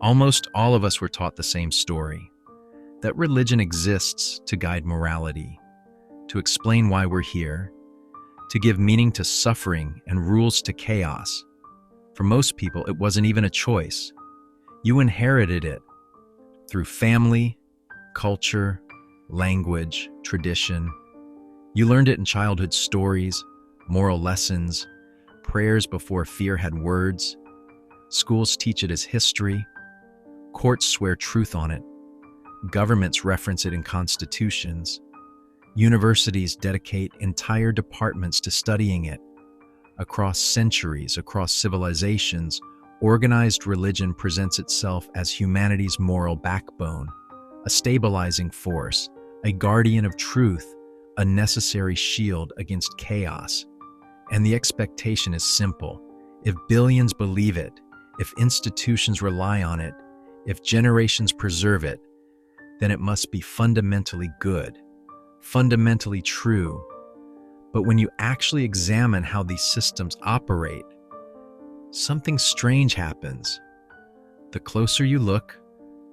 Almost all of us were taught the same story, that religion exists to guide morality, to explain why we're here, to give meaning to suffering and rules to chaos. For most people, it wasn't even a choice. You inherited it through family, culture, language, tradition. You learned it in childhood stories, moral lessons, prayers before fear had words. Schools teach it as history. Courts swear truth on it. Governments reference it in constitutions. Universities dedicate entire departments to studying it. Across centuries, across civilizations, organized religion presents itself as humanity's moral backbone, a stabilizing force, a guardian of truth, a necessary shield against chaos. And the expectation is simple. If billions believe it, if institutions rely on it, if generations preserve it, then it must be fundamentally good, fundamentally true. But when you actually examine how these systems operate, something strange happens. The closer you look,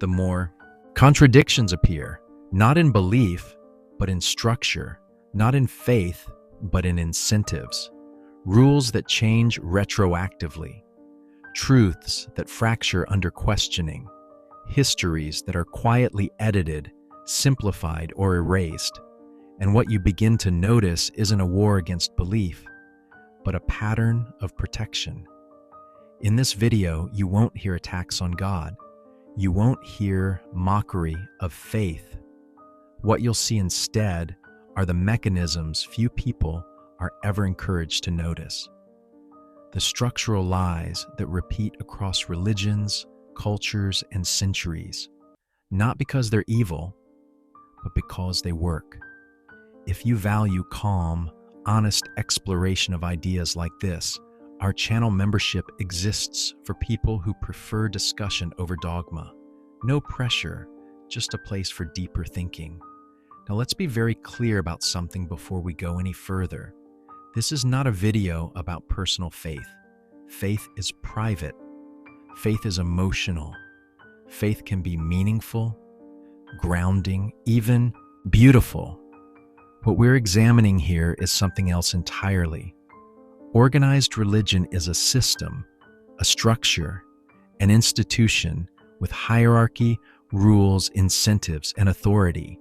the more contradictions appear, not in belief, but in structure, not in faith, but in incentives, rules that change retroactively, truths that fracture under questioning, histories that are quietly edited, simplified, or erased. And what you begin to notice isn't a war against belief, but a pattern of protection. In this video, you won't hear attacks on God. You won't hear mockery of faith. What you'll see instead are the mechanisms few people are ever encouraged to notice. The structural lies that repeat across religions, cultures, and centuries, not because they're evil, but because they work. If you value calm, honest exploration of ideas like this, our channel membership exists for people who prefer discussion over dogma. No pressure, just a place for deeper thinking. Now let's be very clear about something before we go any further. This is not a video about personal faith. Faith is private. Faith is emotional. Faith can be meaningful, grounding, even beautiful. What we're examining here is something else entirely. Organized religion is a system, a structure, an institution with hierarchy, rules, incentives, and authority.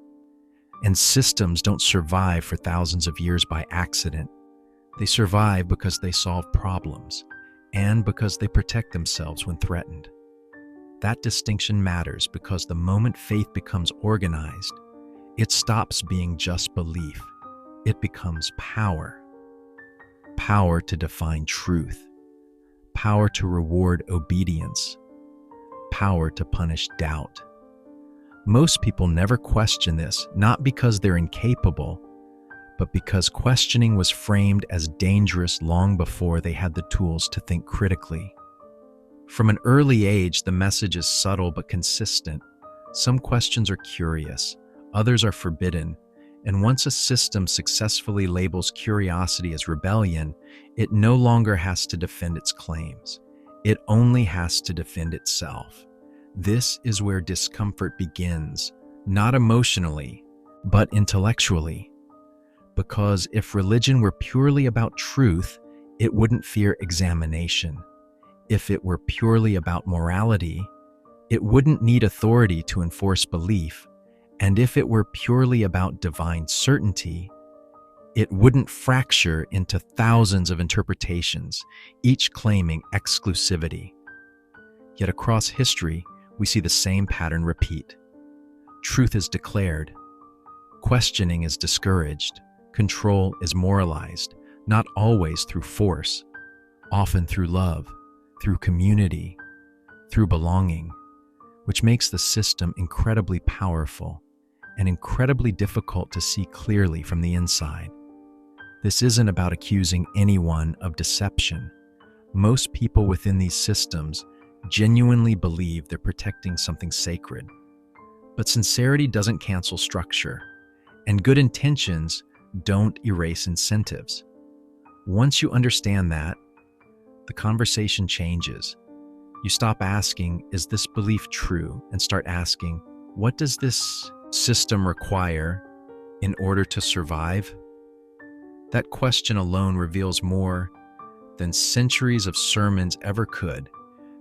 And systems don't survive for thousands of years by accident. They survive because they solve problems and because they protect themselves when threatened. That distinction matters because the moment faith becomes organized, it stops being just belief. It becomes power. Power to define truth. Power to reward obedience. Power to punish doubt. Most people never question this, not because they're incapable, but because questioning was framed as dangerous long before they had the tools to think critically. From an early age, the message is subtle but consistent. Some questions are curious, others are forbidden, and once a system successfully labels curiosity as rebellion, it no longer has to defend its claims. It only has to defend itself. This is where discomfort begins, not emotionally, but intellectually. Because if religion were purely about truth, it wouldn't fear examination. If it were purely about morality, it wouldn't need authority to enforce belief. And if it were purely about divine certainty, it wouldn't fracture into thousands of interpretations, each claiming exclusivity. Yet across history, we see the same pattern repeat. Truth is declared. Questioning is discouraged. Control is moralized, not always through force, often through love, through community, through belonging, which makes the system incredibly powerful and incredibly difficult to see clearly from the inside. This isn't about accusing anyone of deception. Most people within these systems genuinely believe they're protecting something sacred. But sincerity doesn't cancel structure, and good intentions don't erase incentives. Once you understand that, the conversation changes. You stop asking, is this belief true? And start asking, what does this system require in order to survive? That question alone reveals more than centuries of sermons ever could,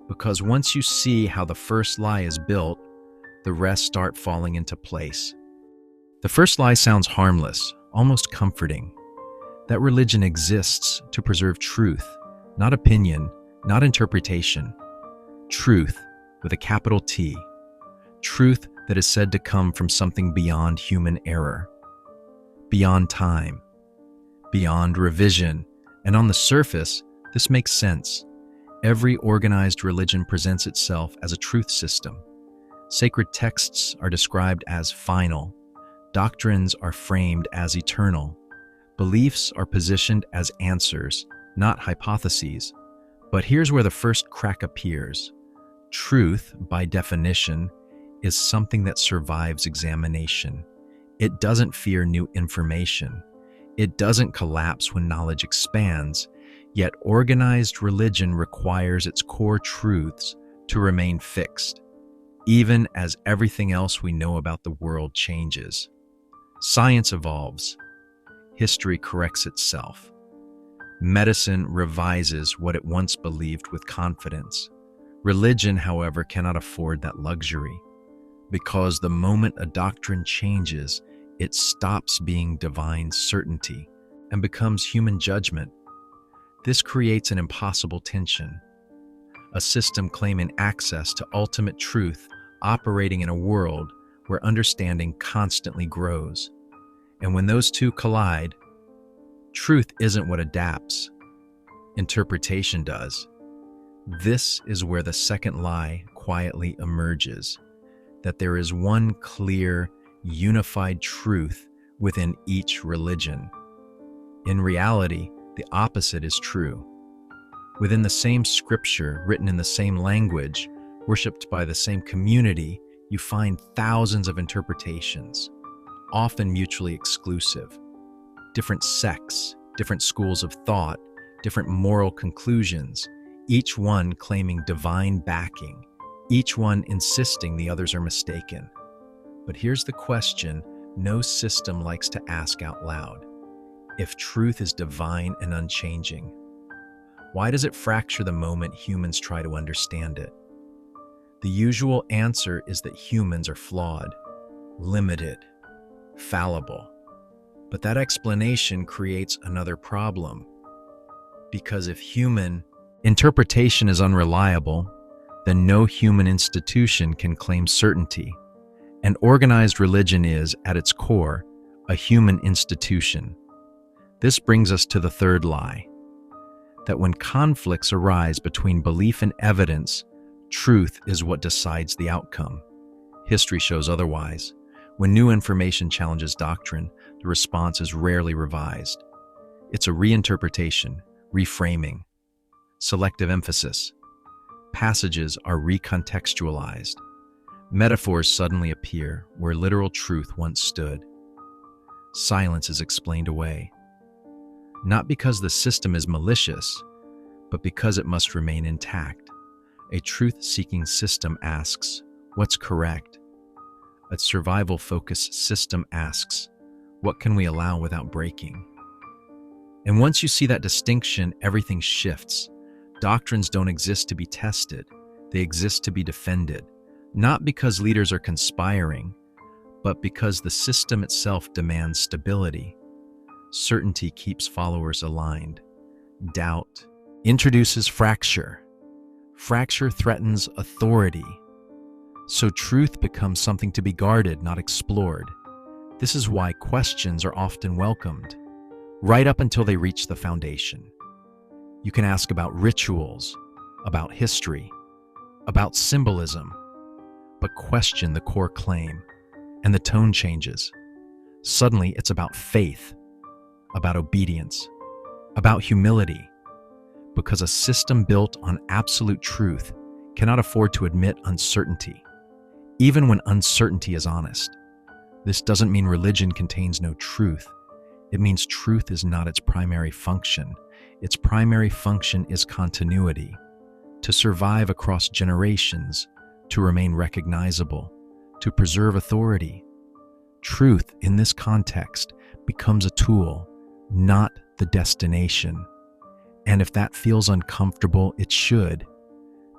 because once you see how the first lie is built, the rest start falling into place. The first lie sounds harmless, almost comforting. That religion exists to preserve truth, not opinion, not interpretation. Truth with a capital T. Truth that is said to come from something beyond human error, beyond time, beyond revision. And on the surface, this makes sense. Every organized religion presents itself as a truth system. Sacred texts are described as final. Doctrines are framed as eternal. Beliefs are positioned as answers, not hypotheses. But here's where the first crack appears. Truth, by definition, is something that survives examination. It doesn't fear new information. It doesn't collapse when knowledge expands. Yet organized religion requires its core truths to remain fixed, even as everything else we know about the world changes. Science evolves. History corrects itself. Medicine revises what it once believed with confidence. Religion, however, cannot afford that luxury, because the moment a doctrine changes, it stops being divine certainty and becomes human judgment. This creates an impossible tension. A system claiming access to ultimate truth, operating in a world where understanding constantly grows. And when those two collide, truth isn't what adapts, interpretation does. This is where the second lie quietly emerges, that there is one clear, unified truth within each religion. In reality, the opposite is true. Within the same scripture, written in the same language, worshipped by the same community, you find thousands of interpretations, often mutually exclusive. Different sects, different schools of thought, different moral conclusions, each one claiming divine backing, each one insisting the others are mistaken. But here's the question no system likes to ask out loud. If truth is divine and unchanging, why does it fracture the moment humans try to understand it? The usual answer is that humans are flawed, limited, fallible. But that explanation creates another problem. Because if human interpretation is unreliable, then no human institution can claim certainty. And organized religion is, at its core, a human institution. This brings us to the third lie, that when conflicts arise between belief and evidence, truth is what decides the outcome. History shows otherwise. When new information challenges doctrine, the response is rarely revised. It's a reinterpretation, reframing, selective emphasis. Passages are recontextualized. Metaphors suddenly appear where literal truth once stood. Silence is explained away. Not because the system is malicious, but because it must remain intact. A truth-seeking system asks, what's correct? A survival-focused system asks, what can we allow without breaking? And once you see that distinction, everything shifts. Doctrines don't exist to be tested. They exist to be defended. Not because leaders are conspiring, but because the system itself demands stability. Certainty keeps followers aligned. Doubt introduces fracture. Fracture threatens authority. So truth becomes something to be guarded, not explored. This is why questions are often welcomed, right up until they reach the foundation. You can ask about rituals, about history, about symbolism, but question the core claim, and the tone changes. Suddenly, it's about faith, about obedience, about humility, because a system built on absolute truth cannot afford to admit uncertainty, even when uncertainty is honest. This doesn't mean religion contains no truth. It means truth is not its primary function. Its primary function is continuity, to survive across generations, to remain recognizable, to preserve authority. Truth in this context becomes a tool, not the destination. And if that feels uncomfortable, it should,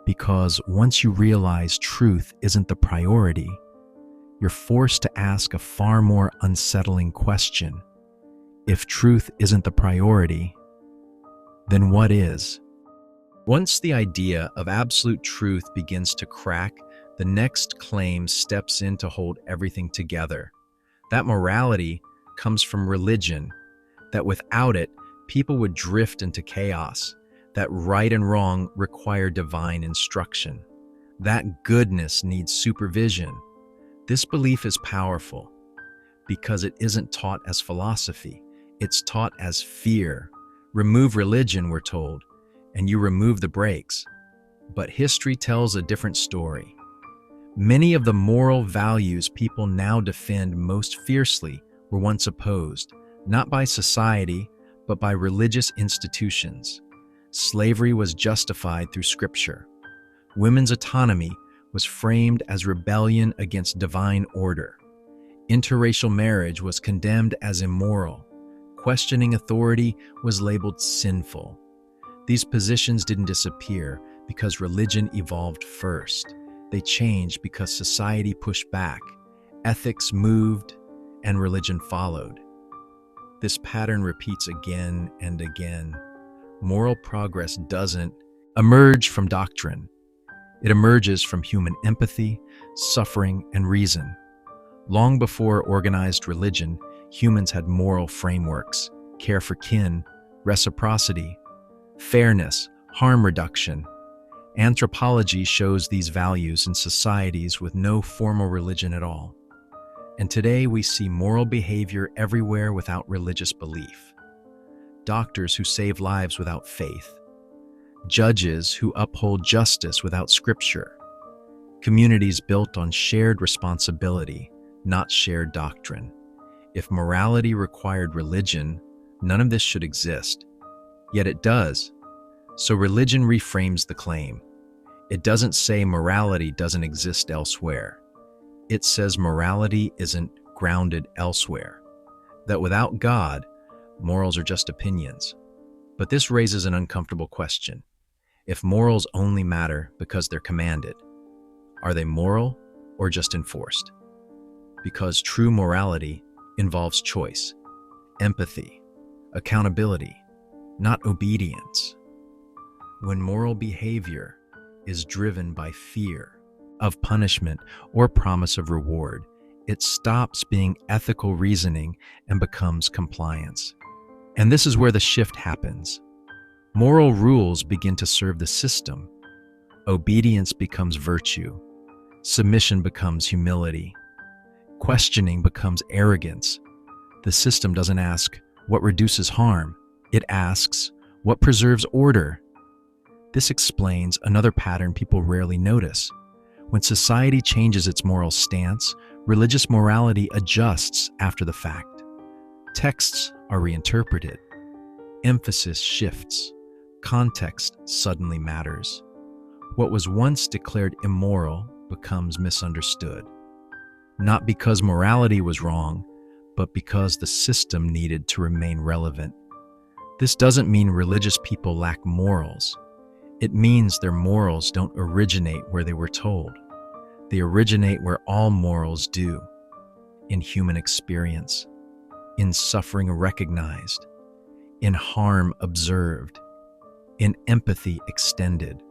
because once you realize truth isn't the priority, you're forced to ask a far more unsettling question. If truth isn't the priority, then what is? Once the idea of absolute truth begins to crack, the next claim steps in to hold everything together. That morality comes from religion, that without it, people would drift into chaos, that right and wrong require divine instruction, that goodness needs supervision. This belief is powerful because it isn't taught as philosophy, it's taught as fear. Remove religion, we're told, and you remove the brakes. But history tells a different story. Many of the moral values people now defend most fiercely were once opposed, not by society, but by religious institutions. Slavery was justified through scripture. Women's autonomy was framed as rebellion against divine order. Interracial marriage was condemned as immoral. Questioning authority was labeled sinful. These positions didn't disappear because religion evolved first. They changed because society pushed back, ethics moved, and religion followed. This pattern repeats again and again. Moral progress doesn't emerge from doctrine. It emerges from human empathy, suffering, and reason. Long before organized religion, humans had moral frameworks: care for kin, reciprocity, fairness, harm reduction. Anthropology shows these values in societies with no formal religion at all. And today we see moral behavior everywhere without religious belief. Doctors who save lives without faith. Judges who uphold justice without scripture. Communities built on shared responsibility, not shared doctrine. If morality required religion, none of this should exist. Yet it does. So religion reframes the claim. It doesn't say morality doesn't exist elsewhere. It says morality isn't grounded elsewhere. That without God, morals are just opinions. But this raises an uncomfortable question. If morals only matter because they're commanded, are they moral or just enforced? Because true morality involves choice, empathy, accountability, not obedience. When moral behavior is driven by fear of punishment or promise of reward, it stops being ethical reasoning and becomes compliance. And this is where the shift happens. Moral rules begin to serve the system. Obedience becomes virtue. Submission becomes humility. Questioning becomes arrogance. The system doesn't ask what reduces harm. It asks what preserves order. This explains another pattern people rarely notice. When society changes its moral stance, religious morality adjusts after the fact. Texts are reinterpreted. Emphasis shifts. Context suddenly matters. What was once declared immoral becomes misunderstood. Not because morality was wrong, but because the system needed to remain relevant. This doesn't mean religious people lack morals. It means their morals don't originate where they were told. They originate where all morals do: in human experience, in suffering recognized, in harm observed, in empathy extended.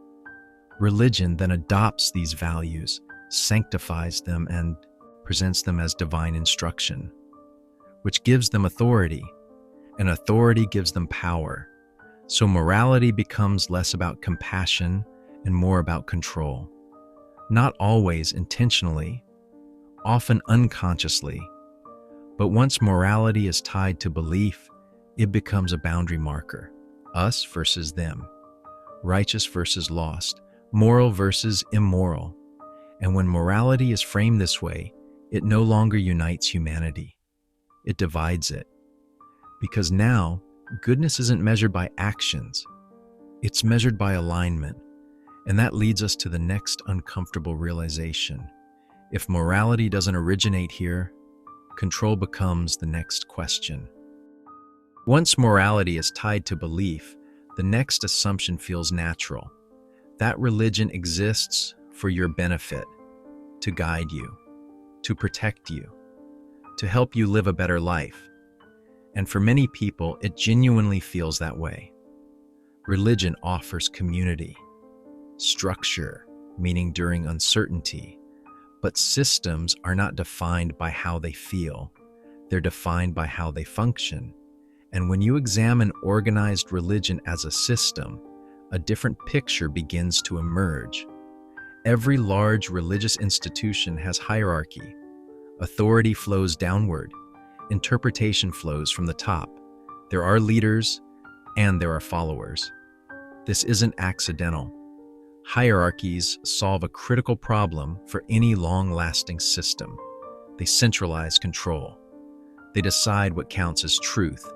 Religion then adopts these values, sanctifies them, and presents them as divine instruction, which gives them authority, and authority gives them power. So morality becomes less about compassion and more about control. Not always intentionally, often unconsciously. But once morality is tied to belief, it becomes a boundary marker. Us versus them. Righteous versus lost. Moral versus immoral. And when morality is framed this way, it no longer unites humanity. It divides it. Because now, goodness isn't measured by actions. It's measured by alignment. And that leads us to the next uncomfortable realization. If morality doesn't originate here, control becomes the next question. Once morality is tied to belief, the next assumption feels natural. That religion exists for your benefit, to guide you, to protect you, to help you live a better life. And for many people, it genuinely feels that way. Religion offers community, structure, meaning during uncertainty, but systems are not defined by how they feel. They're defined by how they function. And when you examine organized religion as a system, a different picture begins to emerge. Every large religious institution has hierarchy. Authority flows downward. Interpretation flows from the top. There are leaders and there are followers. This isn't accidental. Hierarchies solve a critical problem for any long-lasting system. They centralize control. They decide what counts as truth,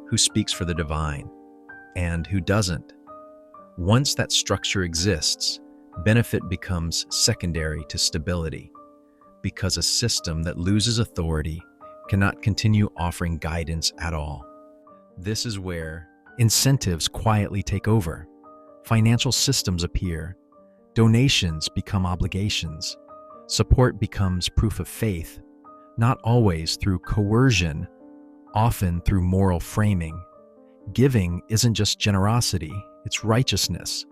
who speaks for the divine, and who doesn't. Once that structure exists, benefit becomes secondary to stability, because a system that loses authority cannot continue offering guidance at all. This is where incentives quietly take over. Financial systems appear. Donations become obligations. Support becomes proof of faith, not always through coercion, often through moral framing. Giving isn't just generosity, it's righteousness.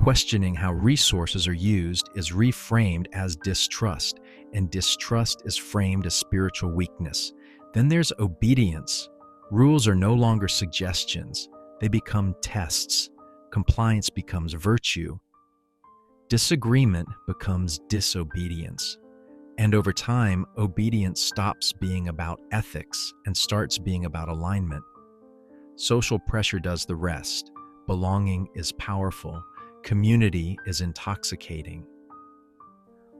Questioning how resources are used is reframed as distrust, and distrust is framed as spiritual weakness. Then there's obedience. Rules are no longer suggestions, they become tests. Compliance becomes virtue. Disagreement becomes disobedience. And over time, obedience stops being about ethics and starts being about alignment. Social pressure does the rest. Belonging is powerful. Community is intoxicating.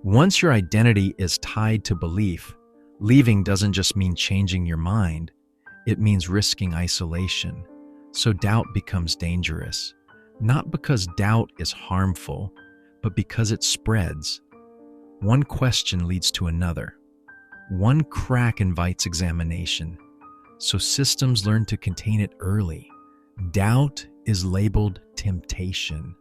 Once your identity is tied to belief, leaving doesn't just mean changing your mind, it means risking isolation. So doubt becomes dangerous. Not because doubt is harmful, but because it spreads. One question leads to another. One crack invites examination. So systems learn to contain it early. Doubt is labeled temptation.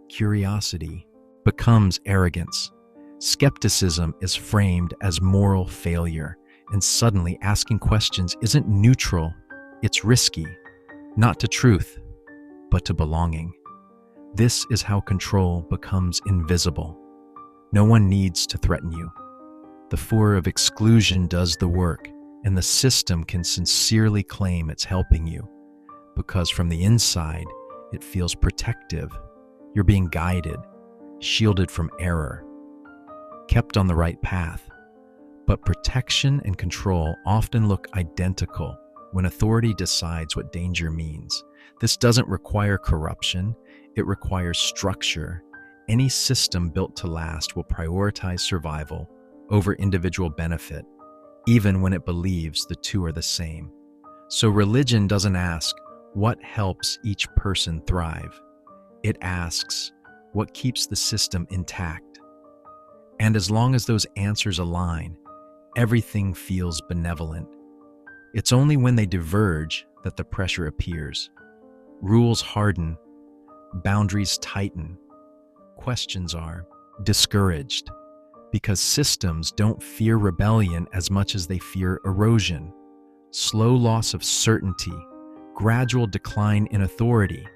Curiosity becomes arrogance. Skepticism is framed as moral failure. And suddenly asking questions isn't neutral, it's risky. Not to truth, but to belonging. This is how control becomes invisible. No one needs to threaten you. The fur of exclusion does the work, and the system can sincerely claim it's helping you, because from the inside, it feels protective. You're being guided, shielded from error, kept on the right path. But protection and control often look identical when authority decides what danger means. This doesn't require corruption, it requires structure. Any system built to last will prioritize survival over individual benefit, even when it believes the two are the same. So religion doesn't ask, what helps each person thrive? It asks, what keeps the system intact? And as long as those answers align, everything feels benevolent. It's only when they diverge that the pressure appears. Rules harden, boundaries tighten, questions are discouraged, because systems don't fear rebellion as much as they fear erosion. Slow loss of certainty, gradual decline in authority,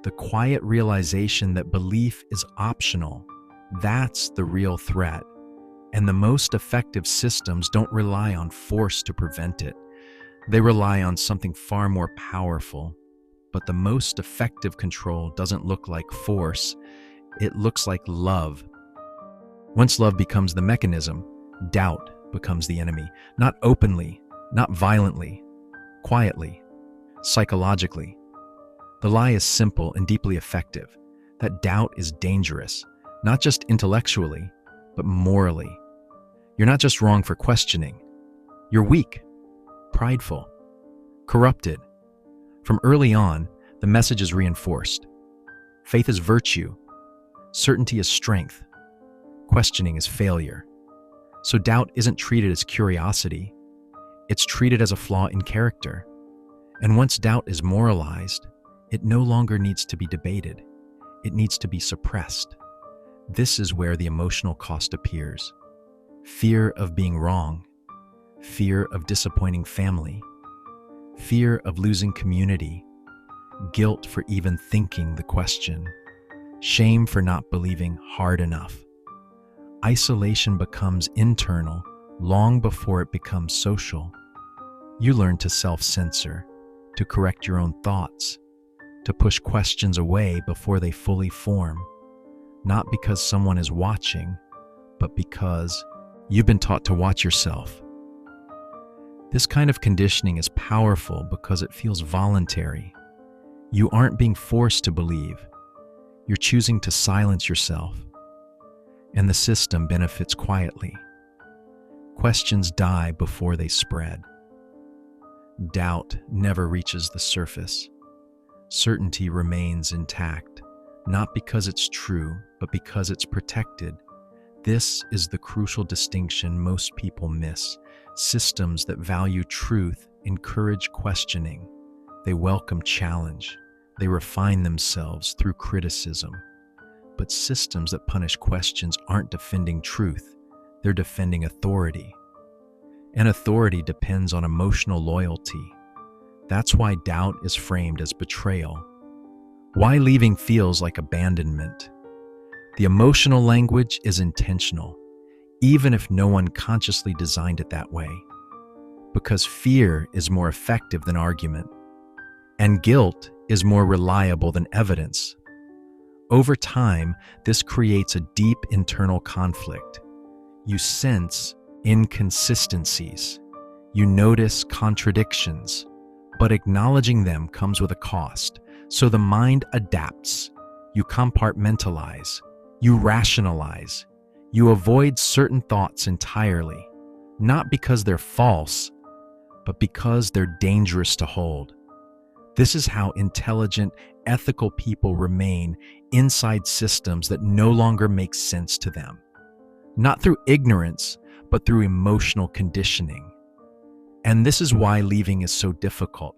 the quiet realization that belief is optional, that's the real threat. And the most effective systems don't rely on force to prevent it. They rely on something far more powerful. But the most effective control doesn't look like force, it looks like love. Once love becomes the mechanism, doubt becomes the enemy. Not openly, not violently, quietly, psychologically. The lie is simple and deeply effective. That doubt is dangerous, not just intellectually, but morally. You're not just wrong for questioning. You're weak, prideful, corrupted. From early on, the message is reinforced. Faith is virtue, Certainty is strength. Questioning is failure. So doubt isn't treated as curiosity. It's treated as a flaw in character. And once doubt is moralized, it no longer needs to be debated. It needs to be suppressed. This is where the emotional cost appears. Fear of being wrong, fear of disappointing family, fear of losing community, guilt for even thinking the question, shame for not believing hard enough. Isolation becomes internal long before it becomes social. You learn to self-censor, to correct your own thoughts, to push questions away before they fully form, not because someone is watching, but because you've been taught to watch yourself. This kind of conditioning is powerful because it feels voluntary. You aren't being forced to believe. You're choosing to silence yourself. And the system benefits quietly. Questions die before they spread. Doubt never reaches the surface. Certainty remains intact, not because it's true, but because it's protected. This is the crucial distinction most people miss. Systems that value truth encourage questioning. They welcome challenge. They refine themselves through criticism. But systems that punish questions aren't defending truth. They're defending authority. And authority depends on emotional loyalty. That's why doubt is framed as betrayal. Why leaving feels like abandonment. The emotional language is intentional, even if no one consciously designed it that way. Because fear is more effective than argument, and guilt is more reliable than evidence. Over time, this creates a deep internal conflict. You sense inconsistencies. You notice contradictions, but acknowledging them comes with a cost. So the mind adapts. You compartmentalize. You rationalize. You avoid certain thoughts entirely, not because they're false, but because they're dangerous to hold. This is how intelligent, ethical people remain inside systems that no longer make sense to them. Not through ignorance, but through emotional conditioning. And this is why leaving is so difficult.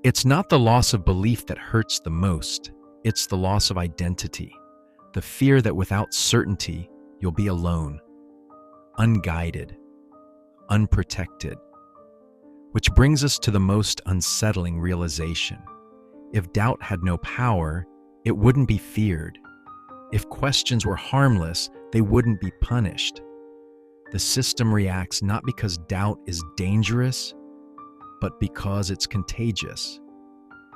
It's not the loss of belief that hurts the most. It's the loss of identity. The fear that without certainty, you'll be alone, unguided, unprotected. Which brings us to the most unsettling realization. If doubt had no power, it wouldn't be feared. If questions were harmless, they wouldn't be punished. The system reacts not because doubt is dangerous, but because it's contagious.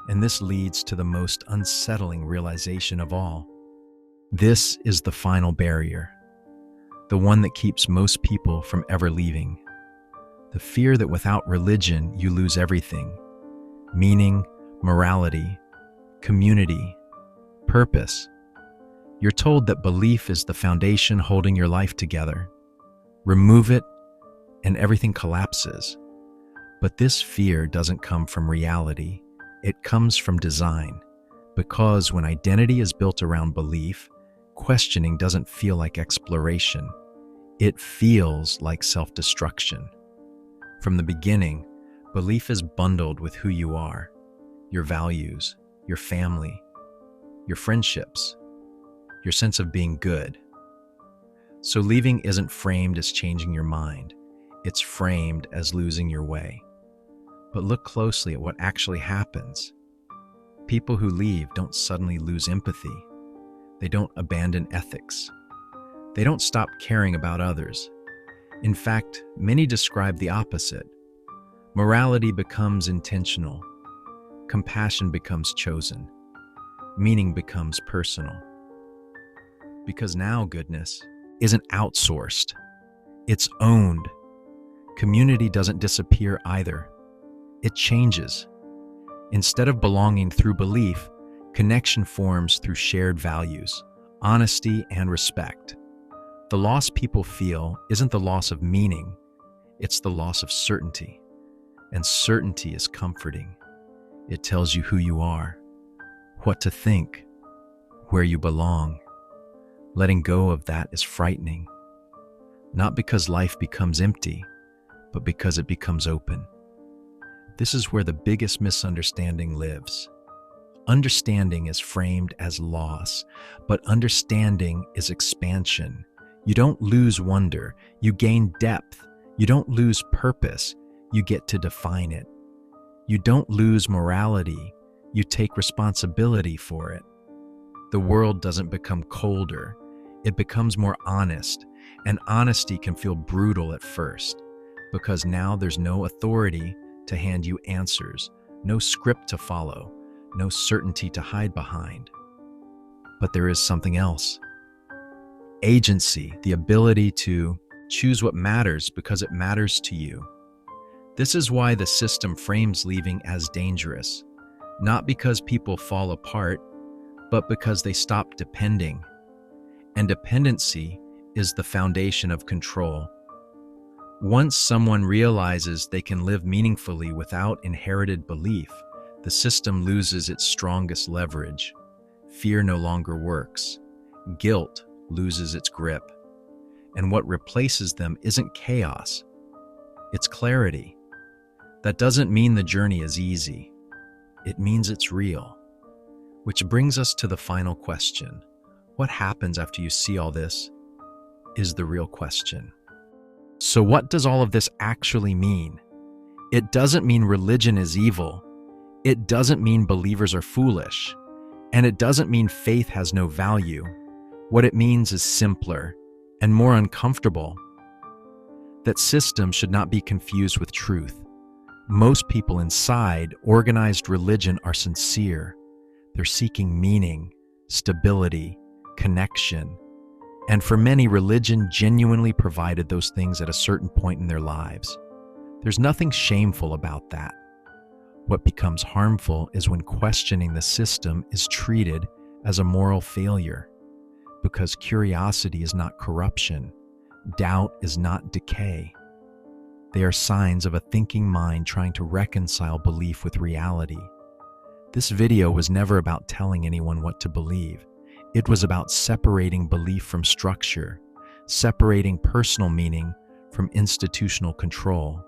And this leads to the most unsettling realization of all. This is the final barrier, the one that keeps most people from ever leaving. The fear that without religion you lose everything: meaning, morality, community, purpose. You're told that belief is the foundation holding your life together. Remove it, and everything collapses. But this fear doesn't come from reality. It comes from design. Because when identity is built around belief, questioning doesn't feel like exploration. It feels like self-destruction. From the beginning, belief is bundled with who you are, your values, your family, your friendships, your sense of being good. So leaving isn't framed as changing your mind. It's framed as losing your way. But look closely at what actually happens. People who leave don't suddenly lose empathy. They don't abandon ethics. They don't stop caring about others. In fact, many describe the opposite. Morality becomes intentional. Compassion becomes chosen. Meaning becomes personal. Because now goodness isn't outsourced. It's owned. Community doesn't disappear either. It changes. Instead of belonging through belief, connection forms through shared values, honesty, and respect. The loss people feel isn't the loss of meaning, it's the loss of certainty. And certainty is comforting. It tells you who you are, what to think, where you belong. Letting go of that is frightening, not because life becomes empty, but because it becomes open. This is where the biggest misunderstanding lives. Understanding is framed as loss, but understanding is expansion. You don't lose wonder, you gain depth. You don't lose purpose, you get to define it. You don't lose morality, you take responsibility for it. The world doesn't become colder, it becomes more honest, and honesty can feel brutal at first, because now there's no authority to hand you answers, no script to follow, no certainty to hide behind. But there is something else. Agency, the ability to choose what matters because it matters to you. This is why the system frames leaving as dangerous, not because people fall apart, but because they stop depending. And dependency is the foundation of control. Once someone realizes they can live meaningfully without inherited belief, the system loses its strongest leverage. Fear no longer works. Guilt loses its grip. And what replaces them isn't chaos, it's clarity. That doesn't mean the journey is easy. It means it's real. Which brings us to the final question. What happens after you see all this is the real question. So what does all of this actually mean? It doesn't mean religion is evil. It doesn't mean believers are foolish. And it doesn't mean faith has no value. What it means is simpler and more uncomfortable. That systems should not be confused with truth. Most people inside organized religion are sincere. They're seeking meaning, stability, connection. And for many, religion genuinely provided those things at a certain point in their lives. There's nothing shameful about that. What becomes harmful is when questioning the system is treated as a moral failure, because curiosity is not corruption, doubt is not decay. They are signs of a thinking mind trying to reconcile belief with reality. This video was never about telling anyone what to believe. It was about separating belief from structure, separating personal meaning from institutional control.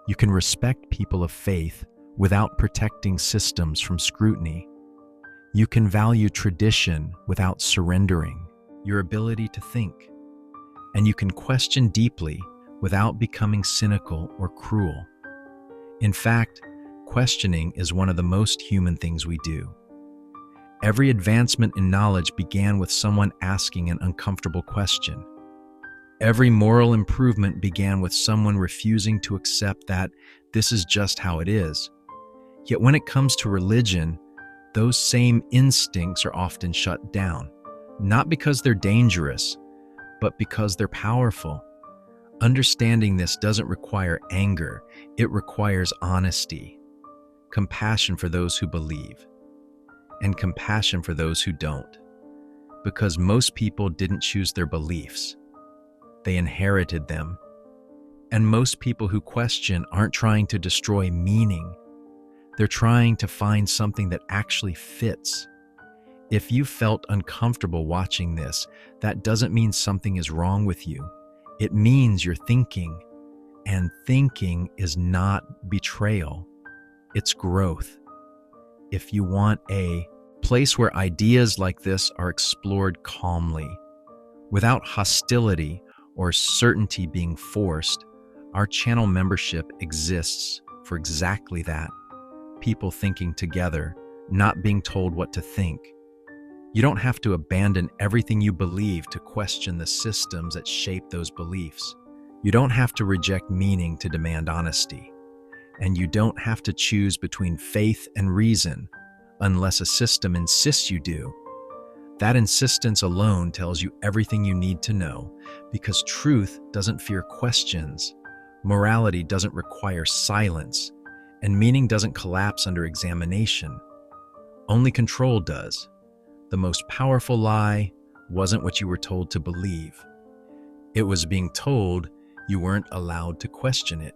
You can respect people of faith without protecting systems from scrutiny. You can value tradition without surrendering your ability to think. And you can question deeply without becoming cynical or cruel. In fact, questioning is one of the most human things we do. Every advancement in knowledge began with someone asking an uncomfortable question. Every moral improvement began with someone refusing to accept that this is just how it is. Yet when it comes to religion, those same instincts are often shut down, not because they're dangerous, but because they're powerful. Understanding this doesn't require anger, it requires honesty, compassion for those who believe, and compassion for those who don't. Because most people didn't choose their beliefs, they inherited them. And most people who question aren't trying to destroy meaning, they're trying to find something that actually fits. If you felt uncomfortable watching this, that doesn't mean something is wrong with you. It means you're thinking, and thinking is not betrayal, it's growth. If you want a place where ideas like this are explored calmly, without hostility or certainty being forced, our channel membership exists for exactly that. People thinking together, not being told what to think. You don't have to abandon everything you believe to question the systems that shape those beliefs. You don't have to reject meaning to demand honesty. And you don't have to choose between faith and reason unless a system insists you do. That insistence alone tells you everything you need to know, because truth doesn't fear questions, morality doesn't require silence, and meaning doesn't collapse under examination. Only control does. The most powerful lie wasn't what you were told to believe. It was being told you weren't allowed to question it.